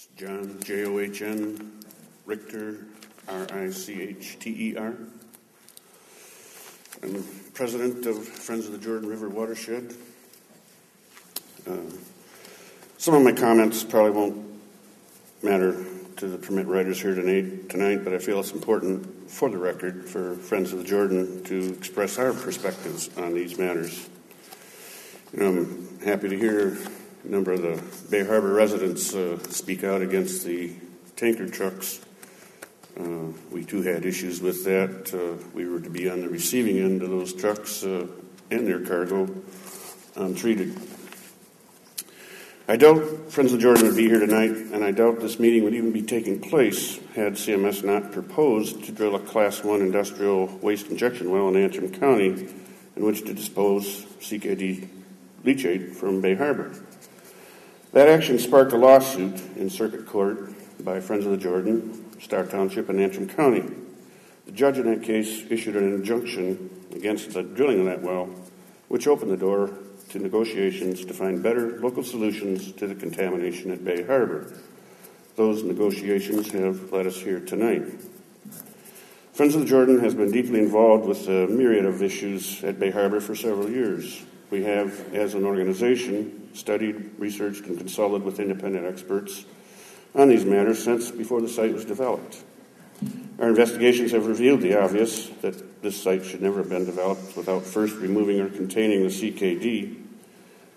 It's John, John, Richter, Richter. I'm president of Friends of the Jordan River Watershed. Some of my comments probably won't matter to the permit writers here tonight, but I feel it's important for the record for Friends of the Jordan to express our perspectives on these matters. I'm happy to hear a number of the Bay Harbor residents speak out against the tanker trucks. We too had issues with that. We were to be on the receiving end of those trucks and their cargo untreated. I doubt Friends of the Jordan would be here tonight, and I doubt this meeting would even be taking place had CMS not proposed to drill a Class 1 industrial waste injection well in Antrim County in which to dispose CKD leachate from Bay Harbor. That action sparked a lawsuit in circuit court by Friends of the Jordan, Star Township, and Antrim County. The judge in that case issued an injunction against the drilling of that well, which opened the door to negotiations to find better local solutions to the contamination at Bay Harbor. Those negotiations have led us here tonight. Friends of the Jordan has been deeply involved with a myriad of issues at Bay Harbor for several years. We have, as an organization, studied, researched, and consulted with independent experts on these matters since before the site was developed. Our investigations have revealed the obvious, that this site should never have been developed without first removing or containing the CKD.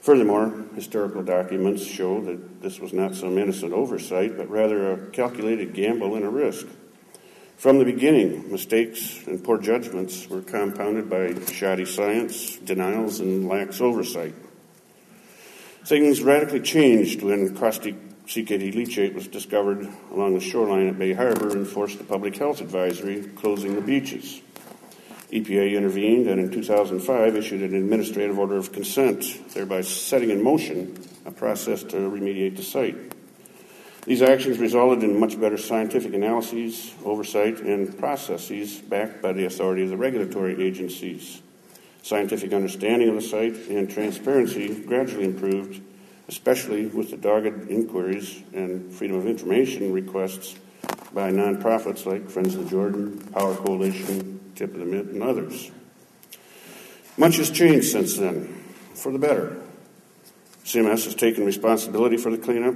Furthermore, historical documents show that this was not some innocent oversight, but rather a calculated gamble and a risk. From the beginning, mistakes and poor judgments were compounded by shoddy science, denials, and lax oversight. Things radically changed when caustic CKD leachate was discovered along the shoreline at Bay Harbor and forced a public health advisory closing the beaches. EPA intervened and in 2005 issued an administrative order of consent, thereby setting in motion a process to remediate the site. These actions resulted in much better scientific analyses, oversight, and processes backed by the authority of the regulatory agencies. Scientific understanding of the site and transparency gradually improved, especially with the dogged inquiries and freedom of information requests by nonprofits like Friends of the Jordan, Power Coalition, Tip of the Mitt, and others. Much has changed since then, for the better. CMS has taken responsibility for the cleanup.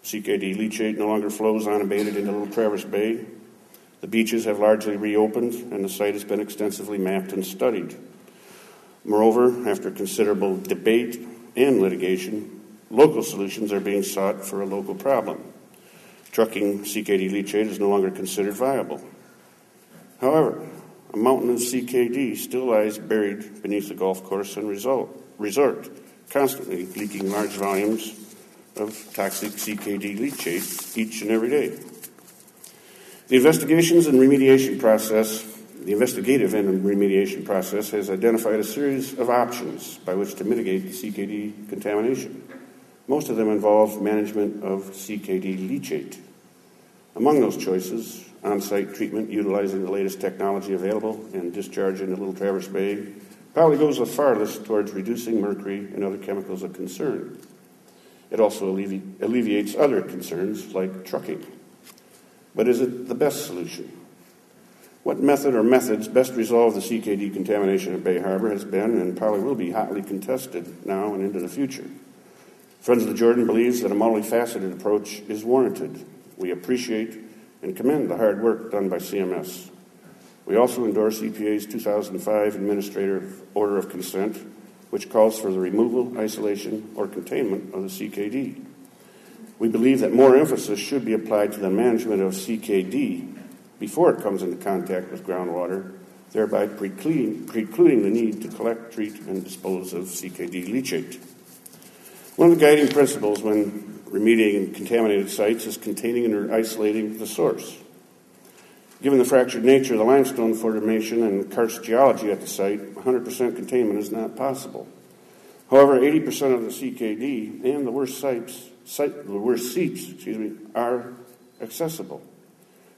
CKD leachate no longer flows unabated into Little Traverse Bay. The beaches have largely reopened, and the site has been extensively mapped and studied. Moreover, after considerable debate and litigation, local solutions are being sought for a local problem. Trucking CKD leachate is no longer considered viable. However, a mountain of CKD still lies buried beneath the golf course and resort, constantly leaking large volumes of toxic CKD leachate each and every day. The investigative and remediation process has identified a series of options by which to mitigate the CKD contamination. Most of them involve management of CKD leachate. Among those choices, on-site treatment utilizing the latest technology available and discharge into Little Traverse Bay probably goes the farthest towards reducing mercury and other chemicals of concern. It also alleviates other concerns like trucking. But is it the best solution? What method or methods best resolve the CKD contamination at Bay Harbor has been and probably will be hotly contested now and into the future. Friends of the Jordan believes that a multifaceted approach is warranted. We appreciate and commend the hard work done by CMS. We also endorse EPA's 2005 Administrative Order of Consent, which calls for the removal, isolation, or containment of the CKD. We believe that more emphasis should be applied to the management of CKD before it comes into contact with groundwater, thereby precluding the need to collect, treat, and dispose of CKD leachate. One of the guiding principles when remediating contaminated sites is containing or isolating the source. Given the fractured nature of the limestone formation and karst geology at the site, 100% containment is not possible. However, 80% of the CKD and the worst seeps are accessible.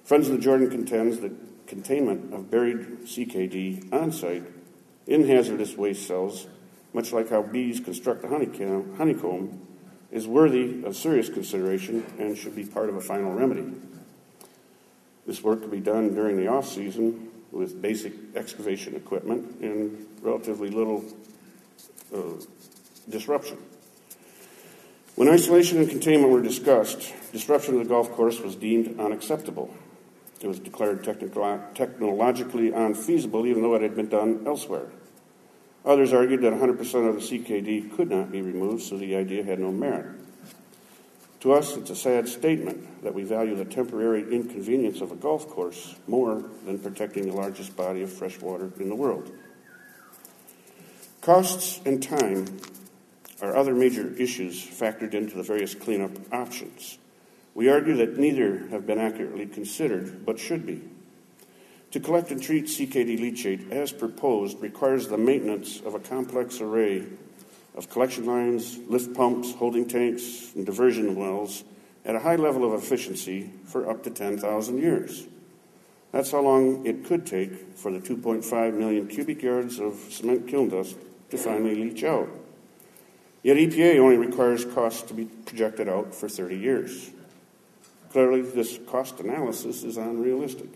Friends of the Jordan contends that containment of buried CKD on site in hazardous waste cells, much like how bees construct a honeycomb, is worthy of serious consideration and should be part of a final remedy. This work can be done during the off-season with basic excavation equipment and relatively little disruption. When isolation and containment were discussed, disruption of the golf course was deemed unacceptable. It was declared technologically unfeasible, even though it had been done elsewhere. Others argued that 100% of the CKD could not be removed, so the idea had no merit. To us, it's a sad statement that we value the temporary inconvenience of a golf course more than protecting the largest body of fresh water in the world. Costs and time are other major issues factored into the various cleanup options. We argue that neither have been accurately considered, but should be. To collect and treat CKD leachate as proposed requires the maintenance of a complex array of collection lines, lift pumps, holding tanks, and diversion wells at a high level of efficiency for up to 10,000 years. That's how long it could take for the 2.5 million cubic yards of cement kiln dust to finally leach out. Yet EPA only requires costs to be projected out for 30 years. Clearly, this cost analysis is unrealistic.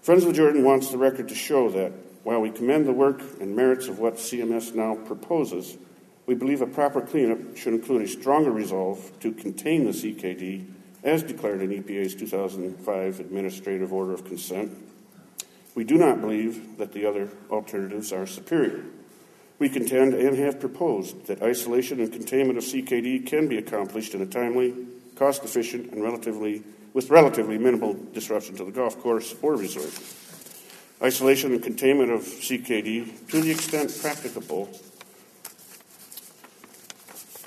Friends of the Jordan wants the record to show that while we commend the work and merits of what CMS now proposes, we believe a proper cleanup should include a stronger resolve to contain the CKD as declared in EPA's 2005 Administrative Order of Consent. We do not believe that the other alternatives are superior. We contend and have proposed that isolation and containment of CKD can be accomplished in a timely, cost-efficient, and with relatively minimal disruption to the golf course or resort. Isolation and containment of CKD, to the extent practicable,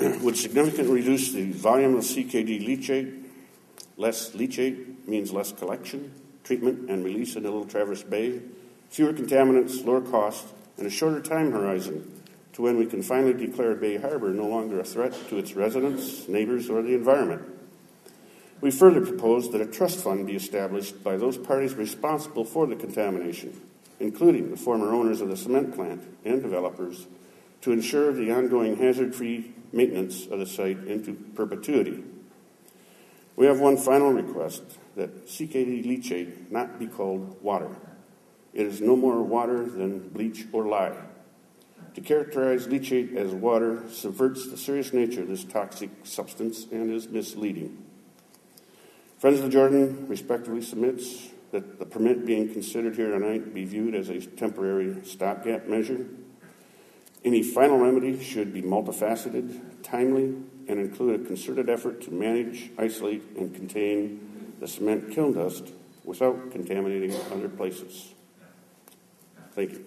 would significantly reduce the volume of CKD leachate. Less leachate means less collection, treatment, and release into Little Traverse Bay, fewer contaminants, lower cost, and a shorter time horizon to when we can finally declare Bay Harbor no longer a threat to its residents, neighbors, or the environment. We further propose that a trust fund be established by those parties responsible for the contamination, including the former owners of the cement plant and developers, to ensure the ongoing hazard-free maintenance of the site into perpetuity. We have one final request, that CKD leachate not be called water. It is no more water than bleach or lye. To characterize leachate as water subverts the serious nature of this toxic substance and is misleading. Friends of the Jordan respectfully submits that the permit being considered here tonight be viewed as a temporary stopgap measure. Any final remedy should be multifaceted, timely, and include a concerted effort to manage, isolate, and contain the cement kiln dust without contaminating other places. Thank you.